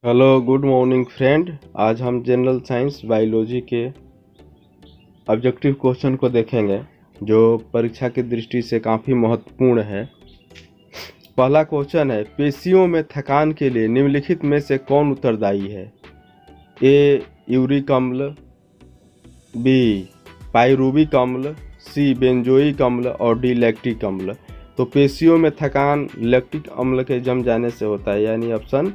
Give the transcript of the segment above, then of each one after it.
Hello good morning friend. आज हम general science biology के ऑब्जेक्टिव क्वेश्चन को देखेंगे जो परीक्षा की दृष्टि से काफ़ी महत्वपूर्ण है। पहला क्वेश्चन है, पेशियों में थकान के लिए निम्नलिखित में से कौन उत्तरदायी है? ए यूरिक अम्ल, बी पाइरूविक अम्ल, सी बेंजोइक अम्ल और डी लैक्टिक अम्ल। तो पेशियों में थकान लैक्टिक अम्ल के जम जाने से होता है, यानी ऑप्शन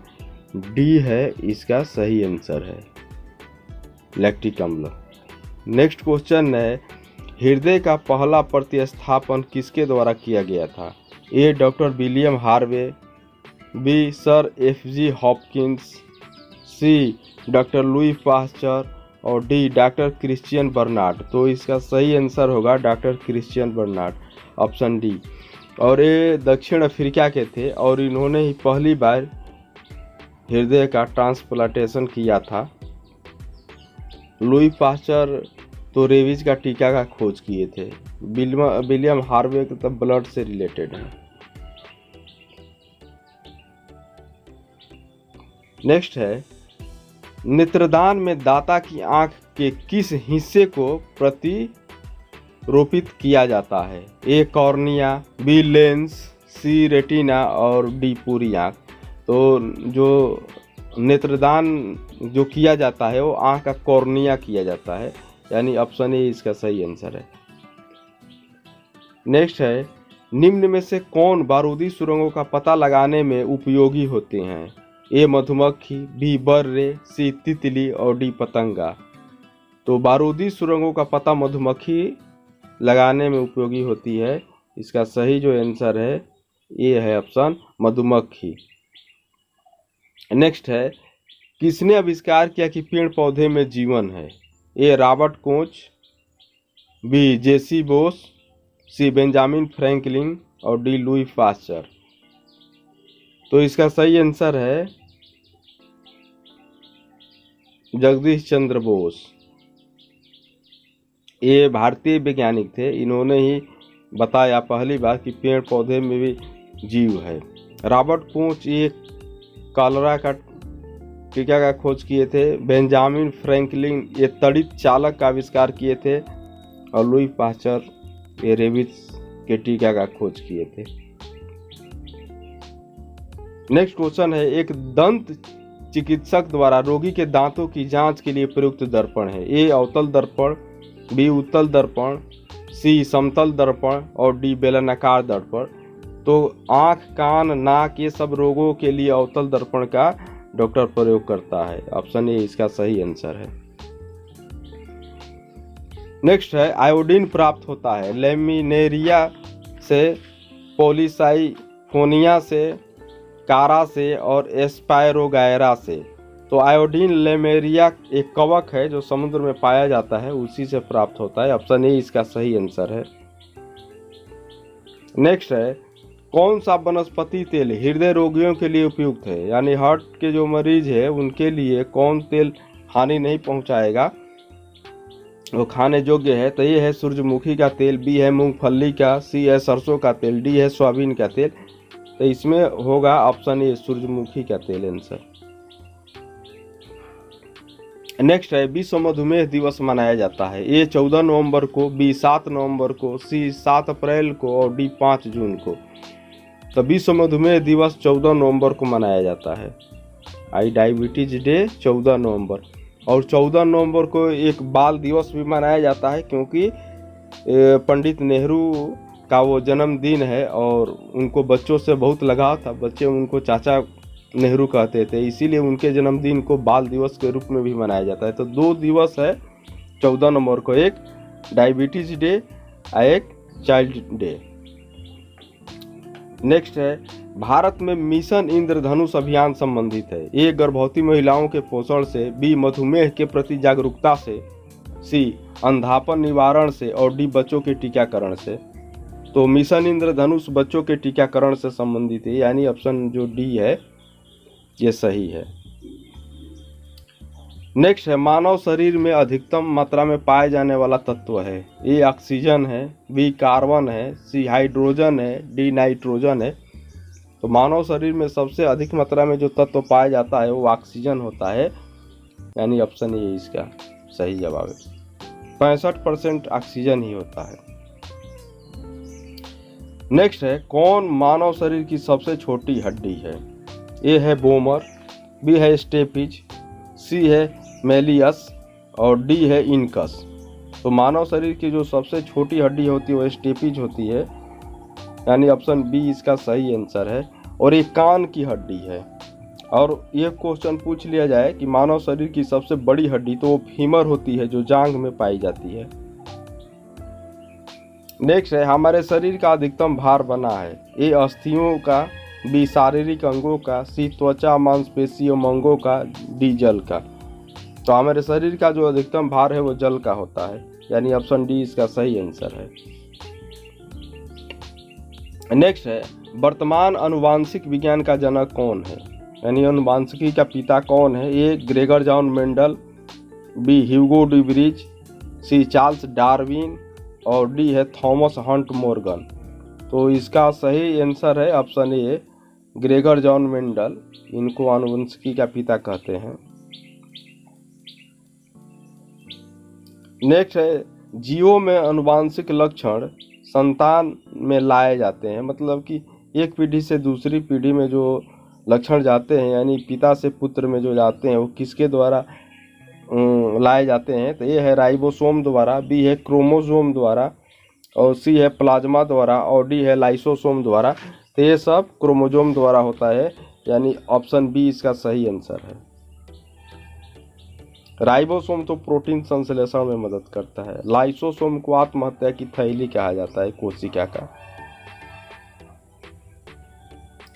डी है इसका सही आंसर है, लैक्टिक अम्ल। नेक्स्ट क्वेश्चन है, हृदय का पहला प्रतिस्थापन किसके द्वारा किया गया था? A doctor William Harvey, B sir F G. Hopkins, C doctor Louis Pasteur और डी डॉक्टर क्रिश्चियन बर्नार्ड। तो इसका सही आंसर होगा doctor Christiaan Barnard, option D. और ये दक्षिण अफ्रीका के थे और इन्होंने ही पहली बार हृदय का ट्रांसप्लांटेशन किया था। लुई पास्चर तो रेबीज का टीका का खोज किए थे। विलियम हार्वे तो ब्लड से रिलेटेड है। नेक्स्ट है, नेत्रदान में दाता की आंख के किस हिस्से को प्रतिरोपित किया जाता है? ए कॉर्निया, बी लेंस, सी रेटिना और डी पूरी आंख। तो जो नेत्रदान जो किया जाता है वो आंख का कॉर्निया किया जाता है, यानी ऑप्शन ए इसका सही आंसर है। नेक्स्ट है, निम्न में से कौन बारूदी सुरंगों का पता लगाने में उपयोगी होते हैं? ए मधुमक्खी, बी बर्रे, सी तितली और डी पतंगा। तो बारूदी सुरंगों का पता मधुमक्खी लगाने में उपयोगी होती है। इसका सही जो आंसर है ये है ऑप्शन मधुमक्खी। नेक्स्ट है, किसने आविष्कार किया कि पेड़ पौधे में जीवन है? ए रॉबर्ट कोच, बी जेसी बोस, सी बेंजामिन फ्रैंकलिन और डी लुई पास्चर। तो इसका सही आंसर है जगदीश चंद्र बोस। ये भारतीय वैज्ञानिक थे, इन्होंने ही बताया पहली बार कि पेड़ पौधे में भी जीव है। रॉबर्ट कोच ये कॉलरा का टीका का खोज किए थे। बेंजामिन फ्रैंकलिन ये तड़ित चालक का आविष्कार किए थे और लुई पास्चर ये रेबीज के टीका का खोज किए थे। नेक्स्ट क्वेश्चन है, एक दंत चिकित्सक द्वारा रोगी के दांतों की जांच के लिए प्रयुक्त दर्पण है? ए अवतल दर्पण, बी उत्तल दर्पण, सी समतल दर्पण और डी बेलनाकार दर्पण। तो आंख, कान, नाक ये सब रोगों के लिए अवतल दर्पण का डॉक्टर प्रयोग करता है, ऑप्शन ए इसका सही आंसर है। नेक्स्ट है, आयोडीन प्राप्त होता है लेमिनेरिया से, पॉलीसाइफोनिया से, कारा से और एस्पायरोगायरा से। तो आयोडीन लेमेरिया एक कवक है जो समुद्र में पाया जाता है, उसी से प्राप्त होता है, ऑप्शन ए इसका सही आंसर है। नेक्स्ट है, कौन सा वनस्पति तेल हृदय रोगियों के लिए उपयुक्त है? यानी हार्ट के जो मरीज है उनके लिए कौन तेल हानि नहीं पहुंचाएगा, वो खाने योग्य है? तो ये है सूरजमुखी का तेल, बी है मूंगफली का, सी है सरसों का तेल, डी है सोयाबीन का तेल। तो इसमें होगा ऑप्शन ए सूरजमुखी का तेल आंसर। नेक्स्ट है, विश्व मधुमेह दिवस मनाया जाता है? ए 14 नवंबर को, बी 7 नवंबर को, सी 7 अप्रैल को और डी 5 जून को। तो विश्व मधुमेह दिवस 14 नवंबर को मनाया जाता है, आई डायबिटीज डे 14 नवंबर। और 14 नवंबर को एक बाल दिवस भी मनाया जाता है, क्योंकि पंडित नेहरू का वो जन्मदिन है और उनको बच्चों से बहुत लगाव था, बच्चे उनको चाचा नेहरू कहते थे, इसीलिए उनके जन्मदिन को बाल दिवस के रूप में भी मनाया जाता है। तो दो दिवस है 14 नवंबर को, एक डायबिटीज डे और एक चाइल्ड डे। नेक्स्ट है, भारत में मिशन इंद्रधनुष अभियान संबंधित है? ए गर्भवती महिलाओं के पोषण से, बी मधुमेह के प्रति जागरूकता से, सी अंधापन निवारण से और डी बच्चों के टीकाकरण से। तो मिशन इंद्रधनुष बच्चों के टीकाकरण से संबंधित है, यानी ऑप्शन जो डी है ये सही है। नेक्स्ट है, मानव शरीर में अधिकतम मात्रा में पाए जाने वाला तत्व है? ए ऑक्सीजन है, बी कार्बन है, सी हाइड्रोजन है, डी नाइट्रोजन है। तो मानव शरीर में सबसे अधिक मात्रा में जो तत्व पाया जाता है वो ऑक्सीजन होता है, यानी ऑप्शन ए इसका सही जवाब है। 65% ऑक्सीजन ही होता है। नेक्स्ट है, कौन मानव शरीर की सबसे छोटी हड्डी है? ए है बोमर, बी है स्टेपिज, सी है मेलियस और डी है इनकस। तो मानव शरीर की जो सबसे छोटी हड्डी होती है वो स्टेपिज होती है, यानी ऑप्शन बी इसका सही आंसर है। और ये कान की हड्डी है। और ये क्वेश्चन पूछ लिया जाए कि मानव शरीर की सबसे बड़ी हड्डी, तो वो फीमर होती है जो जांघ में पाई जाती है। नेक्स्ट है, हमारे शरीर का अधिकतम भार बना है? ए अस्थियों का, बी शारीरिक अंगों का, सी त्वचा मांसपेशी और अंगों का, डी जल का। तो हमारे शरीर का जो अधिकतम भार है वो जल का होता है, यानी ऑप्शन डी इसका सही आंसर है। नेक्स्ट है, वर्तमान आनुवांशिक विज्ञान का जनक कौन है? यानी आनुवांशिकी का पिता कौन है? ए ग्रेगर जॉन मेंडल, बी ह्यूगो ड्यूबरीज, सी चार्ल्स डार्विन और डी है थॉमस हंट मॉर्गन। तो इसका सही आंसर है option A Gregor John Mendel, इनको आनुवंशिकी का पिता कहते हैं। नेक्स्ट है, जीवों में आनुवांशिक लक्षण संतान में लाए जाते हैं, मतलब कि एक पीढ़ी से दूसरी पीढ़ी में जो लक्षण जाते हैं, यानी पिता से पुत्र में जो जाते हैं, वो किसके द्वारा लाए जाते हैं? तो ये है राइबोसोम द्वारा, बी है क्रोमोसोम द्वारा और सी है प्लाज्मा द्वारा और डी है लाइसोसोम द्वारा। तो ये सब क्रोमोसोम द्वारा होता है, यानी ऑप्शन बी इसका सही आंसर है। राइबोसोम तो प्रोटीन संश्लेषण में मदद करता है, लाइसोसोम को आत्महत्या की थैली कहा जाता है कोशिका का।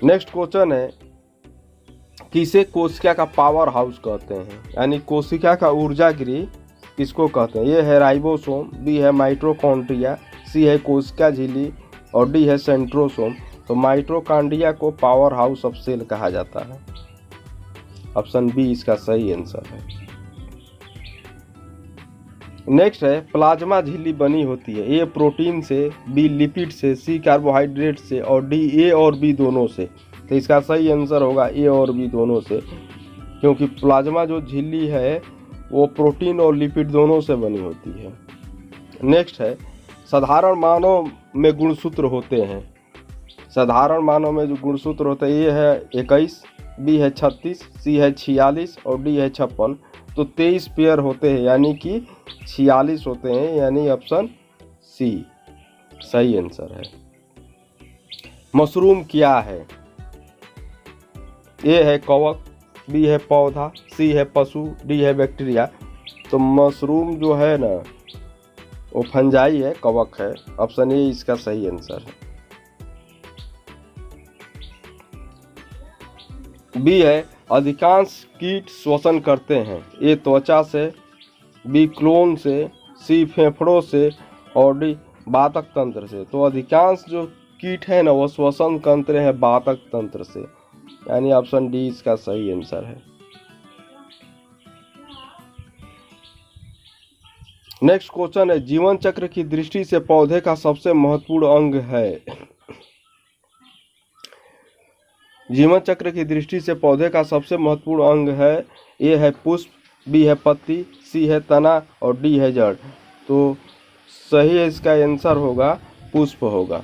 नेक्स्ट क्वेश्चन है, किसे कोशिका का पावर हाउस कहते हैं? यानी कोशिका का ऊर्जा गृह किसको कहते हैं? ये है राइबोसोम, बी है माइटोकॉन्ड्रिया, सी है कोशिका झिल्ली और डी है सेंट्रोसोम। तो माइटोकॉन्ड्रिया को पावर हाउस ऑफ सेल कहा जाता है, ऑप्शन बी इसका सही आंसर है। नेक्स्ट है, प्लाज्मा झिल्ली बनी होती है? ए प्रोटीन से, बी लिपिड से, सी कार्बोहाइड्रेट से और डी ए और बी दोनों से। तो इसका सही आंसर होगा ए और बी दोनों से, क्योंकि प्लाज्मा जो झिल्ली है वो प्रोटीन और लिपिड दोनों से बनी होती है। नेक्स्ट है, साधारण मानव में गुणसूत्र होते हैं? साधारण मानव में जो गुणसूत्र होते हैं, ये है 21, बी है 36, सी है 46 और डी है 56। तो 23 पेयर होते हैं, यानी कि 46 होते हैं, यानी ऑप्शन सी सही आंसर है। मशरूम क्या है? ए है कवक, बी है पौधा, सी है पशु, डी है बैक्टीरिया। तो मशरूम जो है ना वो फंजाई है, कवक है, ऑप्शन ए इसका सही आंसर है। बी है अधिकांश कीट श्वसन करते हैं? ए त्वचा से, बी क्लोन से, सी फेफड़ों से और डी वातक तंत्र से। तो अधिकांश जो कीट है ना वो श्वसन करते हैं वातक तंत्र से, यानी ऑप्शन डी इसका सही आंसर है। नेक्स्ट क्वेश्चन है, जीवन चक्र की दृष्टि से पौधे का सबसे महत्वपूर्ण अंग है? जीवन चक्र की दृष्टि से पौधे का सबसे महत्वपूर्ण अंग है? ए है पुष्प, बी है पत्ती, सी है तना और डी है जड़। तो सही इसका आंसर होगा पुष्प होगा।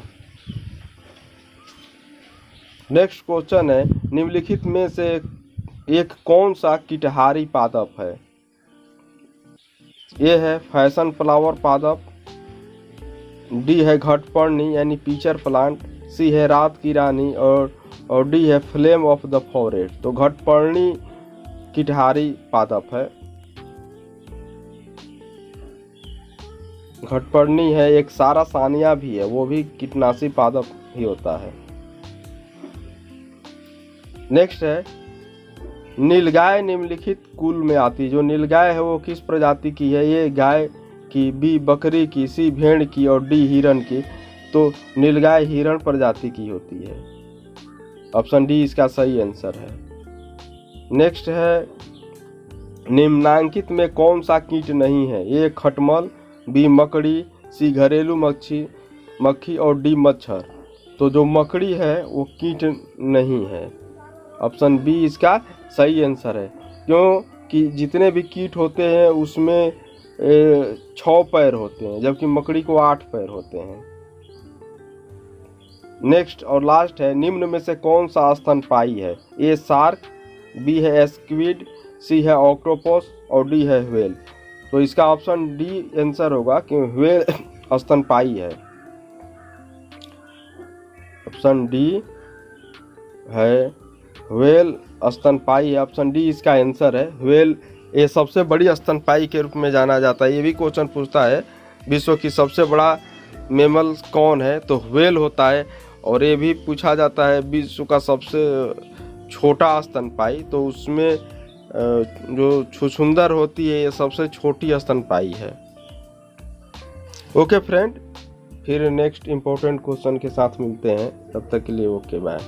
नेक्स्ट क्वेश्चन है, निम्नलिखित में से एक कौन सा कीटहारी पादप है? ये है फैशन फ्लावर पादप, डी है घटपर्णी यानी पीचर प्लांट, सी है रात की रानी और डी है फ्लेम ऑफ द फॉरेस्ट। तो घटपर्णी कीटहारी पादप है। घटपर्णी है, एक सारा सानिया भी है, वो भी कीटनाशी पादप ही होता है। नेक्स्ट है, नीलगाय निम्नलिखित कुल में आती? जो नीलगाय है वो किस प्रजाति की है? ये गाय की, बी बकरी की, सी भेड़ की और डी हिरण की। तो नीलगाय हिरण प्रजाति की होती है, ऑप्शन डी इसका सही आंसर है। नेक्स्ट है, निम्नांकित में कौन सा कीट नहीं है? ए खटमल, बी मकड़ी, सी घरेलू मक्खी और डी मच्छर। तो जो मकड़ी है वो कीट नहीं है। ऑप्शन बी इसका सही आंसर है, क्योंकि जितने भी कीट होते हैं उसमें 6 पैर होते हैं, जबकि मकड़ी को 8 पैर होते हैं। नेक्स्ट और लास्ट है, निम्न में से कौन सा स्तनपायी है? ए शार्क, बी है स्क्विड, सी है ऑक्टोपस और डी है व्हेल। तो इसका ऑप्शन डी आंसर होगा कि व्हेल स्तनपायी है। ऑप्शन डी है व्हेल स्तनपायी है। ऑप्शन डी इसका आंसर है। व्हेल ये सबसे बड़ी स्तनपायी के रूप में जाना जाता है। ये भी क्वेश्चन पूछता है विश्व की सबसे बड़ा मेमल कौन है, तो व्हेल होता है। और ये भी पूछा जाता है विश्व का सबसे छोटा स्तनपायी, तो उसमें जो छुछुंदर होती है ये सबसे छोटी स्तनपायी है। ओके फ्रेंड, फिर नेक्स्ट इम्पोर्टेंट क्वेश्चन के साथ मिलते हैं, तब तक के लिए ओके बाय।